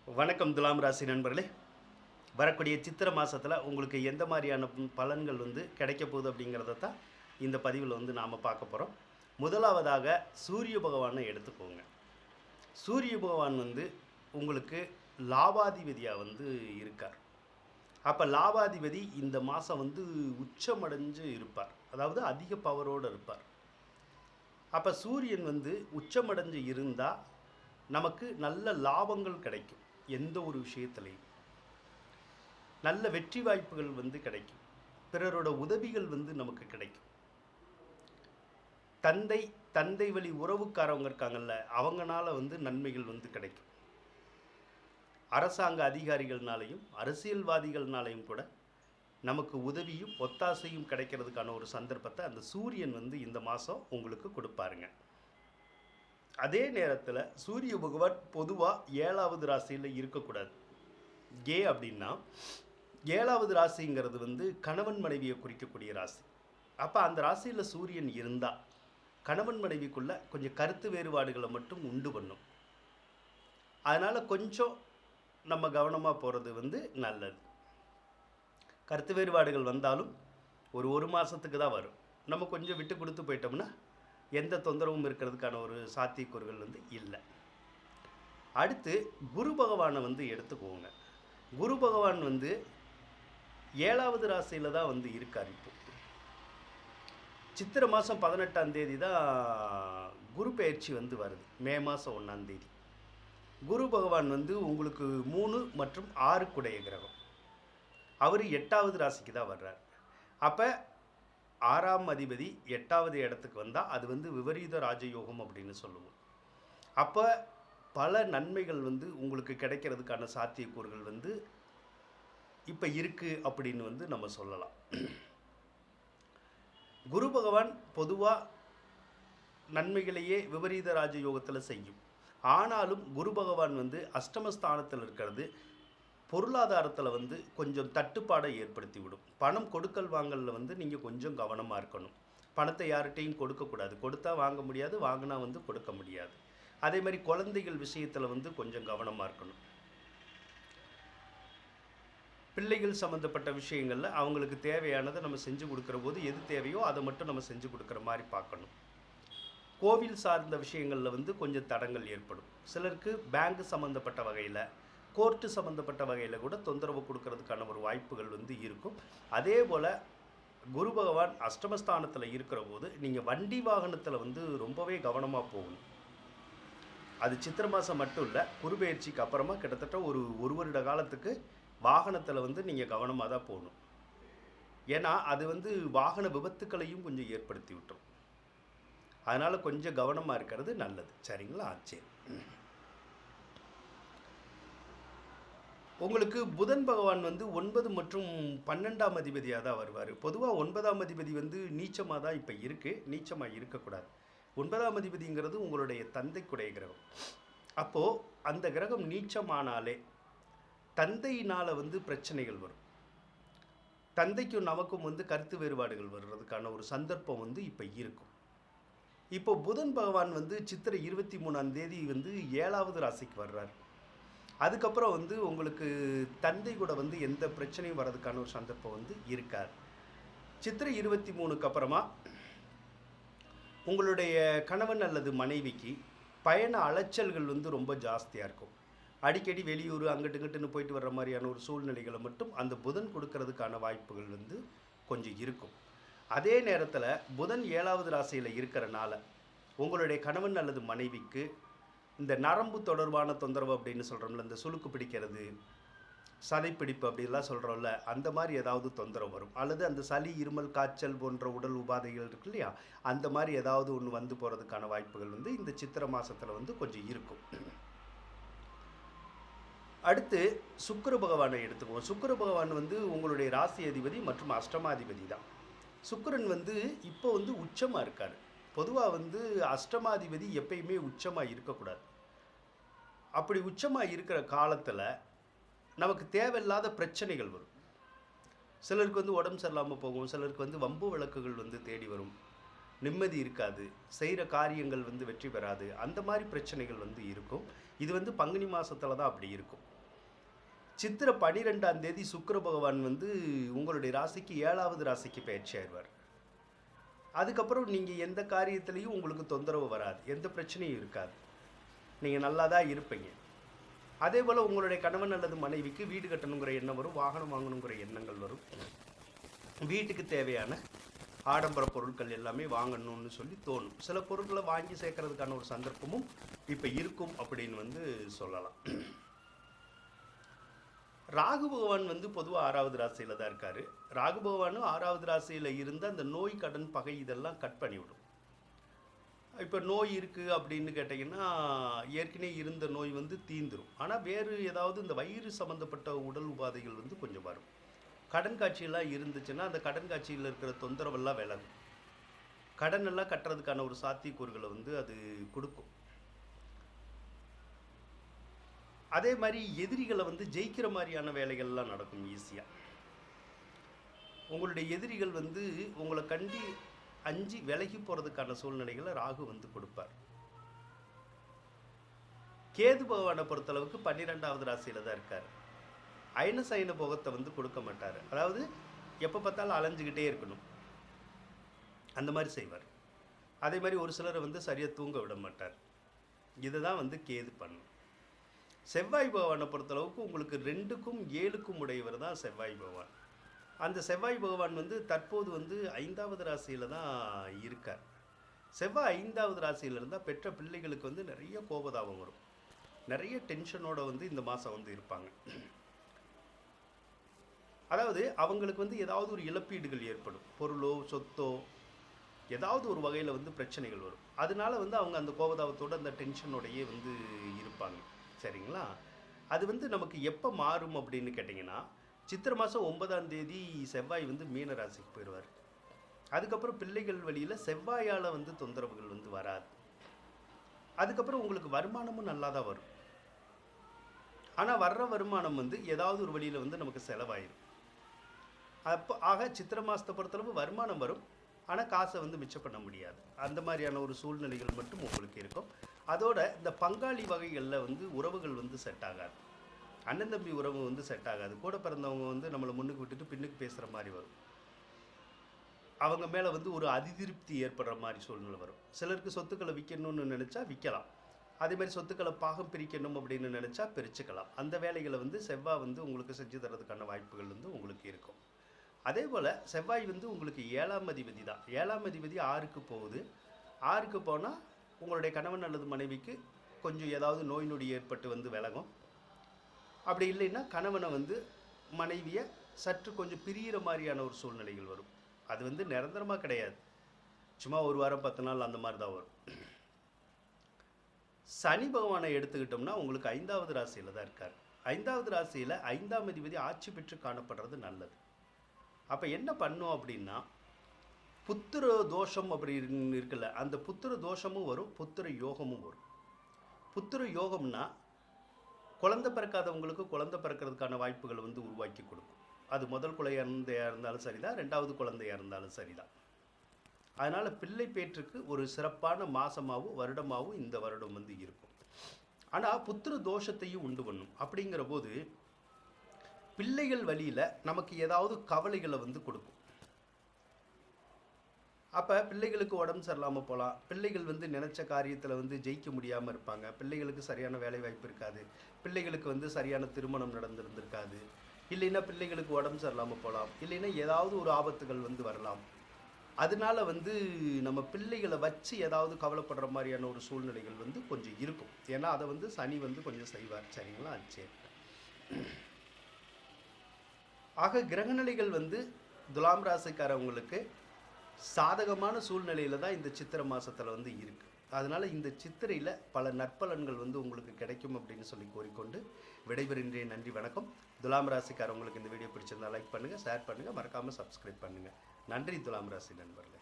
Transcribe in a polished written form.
வணக்கம் துலாம் ராசி நண்பர்களே. வரக்கூடிய சித்திரை மாதத்தில் உங்களுக்கு எந்த மாதிரியான பலன்கள் கிடைக்க போகுது அப்படிங்கிறத தான் இந்த பதிவில் நாம் பார்க்க போகிறோம். முதலாவதாக சூரிய பகவானை எடுத்துக்கோங்க. சூரிய பகவான் உங்களுக்கு லாபாதிபதியாக இருக்கார். அப்போ லாபாதிபதி இந்த மாதம் உச்சமடைஞ்சு இருப்பார், அதாவது அதிக பவரோடு இருப்பார். அப்போ சூரியன் உச்சமடைஞ்சு இருந்தால் நமக்கு நல்ல லாபங்கள் கிடைக்கும். எந்த ஒரு விஷயத்துலையும் நல்ல வெற்றி வாய்ப்புகள் கிடைக்கும். பிறரோட உதவிகள் நமக்கு கிடைக்கும். தந்தை வழி உறவுக்காரவங்க இருக்காங்கல்ல, அவங்களால நன்மைகள் கிடைக்கும். அரசாங்க அதிகாரிகள்னாலையும் அரசியல்வாதிகள்னாலையும் கூட நமக்கு உதவியும் ஒத்தாசையும் கிடைக்கிறதுக்கான ஒரு சந்தர்ப்பத்தை அந்த சூரியன் இந்த மாதம் உங்களுக்கு கொடுப்பாருங்க. அதே நேரத்தில் சூரிய பகவான் பொதுவாக 7வது ராசியில் இருக்கக்கூடாது. ஏன் அப்படின்னா 7வது ராசிங்கிறது கணவன் மனைவியை குறிக்கக்கூடிய ராசி. அப்போ அந்த ராசியில் சூரியன் இருந்தால் கணவன் மனைவிக்குள்ளே கொஞ்சம் கருத்து வேறுபாடுகளை மட்டும் உண்டு பண்ணும். அதனால் கொஞ்சம் நம்ம கவனமாக போகிறது நல்லது. கருத்து வேறுபாடுகள் வந்தாலும் ஒரு மாதத்துக்கு தான் வரும். நம்ம கொஞ்சம் விட்டு கொடுத்து போயிட்டோம்னா எந்த தொந்தரவும் இருக்கிறதுக்கான ஒரு சாத்தியக்கூறுகள் இல்லை. அடுத்து குரு பகவானை எடுத்துக்கோங்க. குரு பகவான் 7வது ராசியில் தான் இருக்கார். இப்போ சித்திரை மாதம் 18ஆம் தேதி தான் குரு பெயர்ச்சி வருது. மே மாதம் 1ஆம் தேதி குரு பகவான் உங்களுக்கு 3 மற்றும் 6 குடைய கிரகம். அவர் 8வது ராசிக்கு தான் வர்றார். அப்போ 6ஆம் அதிபதி 8வது இடத்துக்கு வந்தால் அது விபரீத ராஜயோகம் அப்படின்னு சொல்லுவோம். அப்போ பல நன்மைகள் உங்களுக்கு கிடைக்கிறதுக்கான சாத்தியக்கூறுகள் இப்போ இருக்குது அப்படின்னு நம்ம சொல்லலாம். குரு பகவான் பொதுவாக நன்மைகளையே விபரீத ராஜயோகத்தில் செய்யும். ஆனாலும் குரு பகவான் அஷ்டமஸ்தானத்தில் இருக்கிறது பொருளாதாரத்தில் கொஞ்சம் தட்டுப்பாடை ஏற்படுத்தி விடும். பணம் கொடுக்கல் வாங்கலில் நீங்கள் கொஞ்சம் கவனமாக இருக்கணும். பணத்தை யார்கிட்டையும் கொடுக்கக்கூடாது. கொடுத்தா வாங்க முடியாது, வாங்கினா கொடுக்க முடியாது. அதே மாதிரி குழந்தைகள் விஷயத்தில் கொஞ்சம் கவனமாக இருக்கணும். பிள்ளைகள் சம்மந்தப்பட்ட விஷயங்களில் அவங்களுக்கு தேவையானதை நம்ம செஞ்சு கொடுக்குற போது எது தேவையோ அதை மட்டும் நம்ம செஞ்சு கொடுக்குற மாதிரி பார்க்கணும். கோவில் சார்ந்த விஷயங்களில் கொஞ்சம் தடங்கள் ஏற்படும். சிலருக்கு பேங்க் சம்மந்தப்பட்ட வகையில், கோர்ட்டு சம்மந்தப்பட்ட வகையில் கூட தொந்தரவு கொடுக்கறதுக்கான ஒரு வாய்ப்புகள் இருக்கும். அதே போல் குரு பகவான் அஷ்டமஸ்தானத்தில் இருக்கிற போது நீங்கள் வண்டி வாகனத்தில் ரொம்பவே கவனமாக போகணும். அது சித்திரை மாதம் மட்டும் இல்லை, குரு பெயர்ச்சிக்கு அப்புறமா கிட்டத்தட்ட ஒரு வருட காலத்துக்கு வாகனத்தில் நீங்கள் கவனமாக தான் போகணும். ஏன்னா அது வாகன விபத்துக்களையும் கொஞ்சம் ஏற்படுத்தி விட்டுரும். அதனால் கொஞ்சம் கவனமாக இருக்கிறது நல்லது. சரிங்களா? சரி. உங்களுக்கு புதன் பகவான் 9 மற்றும் 12ஆம் அதிபதியாக தான் வருவார். பொதுவாக 9ஆம் அதிபதி நீச்சமாக தான் இப்போ இருக்குது. நீச்சமாக இருக்கக்கூடாது. 9ஆம் அதிபதிங்கிறது உங்களுடைய தந்தைக்குடைய கிரகம். அப்போது அந்த கிரகம் நீச்சமானாலே தந்தையினால் பிரச்சனைகள் வரும். தந்தைக்கும் நமக்கும் கருத்து வேறுபாடுகள் வர்றதுக்கான ஒரு சந்தர்ப்பம் இப்போ இருக்கும். இப்போ புதன் பகவான் சித்திரை 23ஆம் தேதி 7வது ராசிக்கு வர்றார். அதுக்கப்புறம் உங்களுக்கு தந்தை கூட எந்த பிரச்சனையும் வர்றதுக்கான ஒரு சந்தர்ப்பம் இருக்காது. சித்திரை 23க்கு அப்புறமா உங்களுடைய கணவன் அல்லது மனைவிக்கு பயண அலைச்சல்கள் ரொம்ப ஜாஸ்தியாக இருக்கும். அடிக்கடி வெளியூர் அங்கிட்டு இங்கிட்டுன்னு போயிட்டு வர்ற மாதிரியான ஒரு சூழ்நிலைகளை மட்டும் அந்த புதன் கொடுக்கறதுக்கான வாய்ப்புகள் கொஞ்சம் இருக்கும். அதே நேரத்தில் புதன் 7வது ராசியில் இருக்கிறனால உங்களுடைய கணவன் அல்லது மனைவிக்கு இந்த நரம்பு தொடர்பான தொந்தரவு அப்படின்னு சொல்கிறோம்ல, இந்த சுளுக்கு பிடிக்கிறது, சதைப்பிடிப்பு அப்படிலாம் சொல்கிறோம்ல, அந்த மாதிரி ஏதாவது தொந்தரவு வரும். அல்லது அந்த சளி, இருமல், காய்ச்சல் போன்ற உடல் உபாதைகள் இருக்கு இல்லையா, அந்த மாதிரி ஏதாவது ஒன்று போகிறதுக்கான வாய்ப்புகள் இந்த சித்திரை மாதத்தில் கொஞ்சம் இருக்கும். அடுத்து சுக்கிர பகவானை எடுத்துக்குவோம். சுக்கிர பகவான் உங்களுடைய ராசி அதிபதி மற்றும் அஷ்டமாதிபதி தான். சுக்கிரன் இப்போ உச்சமாக இருக்கார். பொதுவாக அஷ்டமாதிபதி எப்பயுமே உச்சமாக இருக்கக்கூடாது. அப்படி உச்சமாக இருக்கிற காலத்தில் நமக்கு தேவையில்லாத பிரச்சனைகள் வரும். சிலருக்கு உடம்பு சரியில்லாமல் போகும். சிலருக்கு வம்பு வழக்குகள் தேடி வரும். நிம்மதி இருக்காது. செய்கிற காரியங்கள் வெற்றி பெறாது. அந்த மாதிரி பிரச்சனைகள் இருக்கும். இது பங்குனி மாதத்தில் தான் அப்படி இருக்கும். சித்திரை 12ஆம் தேதி சுக்கிர பகவான் வந்து உங்களுடைய ராசிக்கு 7வது ராசிக்கு பயிற்சி ஆயிடுவார். அதுக்கப்புறம் நீங்கள் எந்த காரியத்திலையும் உங்களுக்கு தொந்தரவு வராது, எந்த பிரச்சனையும் இருக்காது, நீங்கள் நல்லா தான் இருப்பீங்க. அதே போல் உங்களுடைய கணவன் அல்லது மனைவிக்கு வீடு கட்டணுங்கிற எண்ணம் வரும், வாகனம் வாங்கணுங்கிற எண்ணங்கள் வரும், வீட்டுக்கு தேவையான ஆடம்பர பொருட்கள் எல்லாமே வாங்கணும்னு சொல்லி தோணும். சில பொருட்களை வாங்கி சேர்க்கறதுக்கான ஒரு சந்தர்ப்பமும் இப்போ இருக்கும் அப்படின்னு வந்து சொல்லலாம். ராகு பகவான் வந்து பொதுவாக 6வது ராசியில் தான் இருக்கார். ராகு பகவானும் 6வது ராசியில் இருந்து அந்த நோய் கடன் பகை இதெல்லாம் கட் பண்ணிவிடும். இப்போ நோய் இருக்குது அப்படின்னு கேட்டிங்கன்னா ஏற்கனவே இருந்த நோய் வந்து தீந்துடும். ஆனால் வேறு ஏதாவது இந்த வயிறு சம்மந்தப்பட்ட உடல் உபாதைகள் வந்து கொஞ்சம் வரும். கடன் காட்சியெல்லாம் இருந்துச்சுன்னா அந்த கடன் காட்சியில் இருக்கிற தொந்தரவெல்லாம் விலகும். கடன் எல்லாம் கட்டுறதுக்கான ஒரு சாத்தியக்கூறுகளை வந்து அது கொடுக்கும். அதே மாதிரி எதிரிகளை வந்து ஜெயிக்கிற மாதிரியான வேலைகள்லாம் நடக்கும் ஈஸியாக. உங்களுடைய எதிரிகள் வந்து உங்களை கண்டி அஞ்சு விலகி போகிறதுக்கான சூழ்நிலைகளை ராகு வந்து கொடுப்பார். கேது பகவானை பொறுத்தளவுக்கு 12வது ராசியில் தான் இருக்கார். அயன சயன போகத்தை வந்து கொடுக்க மாட்டார். அதாவது எப்போ பார்த்தாலும் அலைஞ்சிக்கிட்டே இருக்கணும், அந்த மாதிரி செய்வார். அதே மாதிரி ஒரு சிலரை வந்து சரியாக தூங்க விட மாட்டார். இதை தான் வந்து கேது பண்ணும். செவ்வாய் பகவானை பொறுத்தளவுக்கு உங்களுக்கு 2க்கும் 7க்கும் உடையவர் தான் செவ்வாய் பகவான். அந்த செவ்வாய் பகவான் வந்து தற்போது வந்து 5வது ராசியில் தான் இருக்கார். செவ்வாய் 5வது ராசியில் இருந்தால் பெற்ற பிள்ளைகளுக்கு வந்து நிறைய கோபதாபம் வரும், நிறைய டென்ஷனோட வந்து இந்த மாதம் வந்து இருப்பாங்க. அதாவது அவங்களுக்கு வந்து ஏதாவது ஒரு இழப்பீடுகள் ஏற்படும், பொருளோ சொத்தோ ஏதாவது ஒரு வகையில் வந்து பிரச்சனைகள் வரும். அதனால வந்து அவங்க அந்த கோபதாபத்தோடு அந்த டென்ஷனோடையே வந்து இருப்பாங்க. சரிங்களா? அது வந்து நமக்கு எப்போ மாறும் அப்படின்னு கேட்டிங்கன்னா, சித்திரை மாதம் 9ஆம் தேதி செவ்வாய் வந்து மீன ராசிக்கு போயிடுவார். அதுக்கப்புறம் பிள்ளைகள் வழியில் செவ்வாயால் வந்து தொந்தரவுகள் வந்து வராது. அதுக்கப்புறம் உங்களுக்கு வருமானமும் நல்லா தான் வரும். ஆனால் வர்ற வருமானம் வந்து ஏதாவது ஒரு வழியில் வந்து நமக்கு செலவாயிடும். அப்போ ஆக சித்திரை மாதத்தை பொறுத்தளவு வருமானம் வரும், ஆனால் காசை வந்து மிச்சம் பண்ண முடியாது. அந்த மாதிரியான ஒரு சூழ்நிலைகள் மட்டும் உங்களுக்கு இருக்கும். அதோட இந்த பங்காளி வகைகளில் வந்து உறவுகள் வந்து செட் ஆகாது. அண்ணன் தம்பி உறவு வந்து செட் ஆகாது. கூட பிறந்தவங்க வந்து நம்மளை முன்னுக்கு விட்டுட்டு பின்னுக்கு பேசுகிற மாதிரி வரும். அவங்க மேலே வந்து ஒரு அதிருப்தி ஏற்படுற மாதிரி சூழ்நிலை வரும். சிலருக்கு சொத்துக்களை விற்கணும்னு நினச்சா விற்கலாம், அதே மாதிரி சொத்துக்களை பாகம் பிரிக்கணும் அப்படின்னு நினச்சா பிரிச்சுக்கலாம். அந்த வேலைகளை வந்து செவ்வாய் வந்து உங்களுக்கு செஞ்சு தரதுக்கான வாய்ப்புகள் வந்து உங்களுக்கு இருக்கும். அதே போல் செவ்வாய் வந்து உங்களுக்கு 7ஆம் அதிபதி தான். 7ஆம் அதிபதி 6க்கு போகுது. 6க்கு போனால் உங்களுடைய கணவன் அல்லது மனைவிக்கு கொஞ்சம் ஏதாவது நோய் நொடி ஏற்பட்டு வந்து விலகும். அப்படி இல்லைன்னா கணவனை வந்து மனைவியை சற்று கொஞ்சம் பிரிகிற மாதிரியான ஒரு சூழ்நிலைகள் வரும். அது வந்து நிரந்தரமாக கிடையாது, சும்மா ஒரு வாரம் 10 நாள் அந்த மாதிரி தான் வரும். சனி பகவானை எடுத்துக்கிட்டோம்னா உங்களுக்கு 5வது ராசியில் தான் இருக்கார். 5வது ராசியில் 5ஆம் அதிபதி ஆட்சி பெற்று காணப்படுறது நல்லது. அப்போ என்ன பண்ணும் அப்படின்னா, புத்திர தோஷம் அப்படி இருக்குல்ல, அந்த புத்திர தோஷமும் வரும், புத்திர யோகமும் வரும். புத்திர யோகம்னா குழந்தை பிறக்காதவங்களுக்கு குழந்தை பிறக்கிறதுக்கான வாய்ப்புகளை வந்து உருவாக்கி கொடுக்கும். அது முதல் குழந்தையாக இருந்தாலும் சரிதான், 2வது குழந்தையாக இருந்தாலும் சரிதான். அதனால் பிள்ளை பேற்றுக்கு ஒரு சிறப்பான மாதமாகவும் வருடமாகவும் இந்த வருடம் வந்து இருக்கும். ஆனால் புத்திர தோஷத்தையும் உண்டு பண்ணும். அப்படிங்கிற போது பிள்ளைகள் வழியில் நமக்கு ஏதாவது கவலைகளை வந்து கொடுக்கும். அப்போ பிள்ளைகளுக்கு உடம்பு சரியில்லாமல் போகலாம், பிள்ளைகள் வந்து நினச்ச காரியத்தில் வந்து ஜெயிக்க முடியாமல் இருப்பாங்க, பிள்ளைகளுக்கு சரியான வேலை வாய்ப்பு இருக்காது, பிள்ளைகளுக்கு வந்து சரியான திருமணம் நடந்திருந்திருக்காது, இல்லைன்னா பிள்ளைகளுக்கு உடம்பு சரியில்லாமல் போகலாம், இல்லைன்னா ஏதாவது ஒரு ஆபத்துகள் வந்து வரலாம். அதனால வந்து நம்ம பிள்ளைகளை வச்சு ஏதாவது கவலைப்படுற மாதிரியான ஒரு சூழ்நிலைகள் வந்து கொஞ்சம் இருக்கும். ஏன்னா அதை வந்து சனி வந்து கொஞ்சம் செய்வார். சரிங்களா? சரி. ஆக கிரகநிலைகள் வந்து துலாம் ராசிக்காரவங்களுக்கு சாதகமான சூழ்நிலையில் தான் இந்த சித்திரை மாதத்தில் வந்து இருக்குது. அதனால் இந்த சித்திரையில் பல நற்பலன்கள் வந்து உங்களுக்கு கிடைக்கும் அப்படின்னு சொல்லி கோரிக்கொண்டு விடைபெறுகின்றேன். நன்றி, வணக்கம். துலாம் ராசிக்காரவங்களுக்கு இந்த வீடியோ பிடிச்சிருந்தா லைக் பண்ணுங்கள், ஷேர் பண்ணுங்கள், மறக்காமல் சப்ஸ்கிரைப் பண்ணுங்கள். நன்றி துலாம் ராசி நண்பர்களே.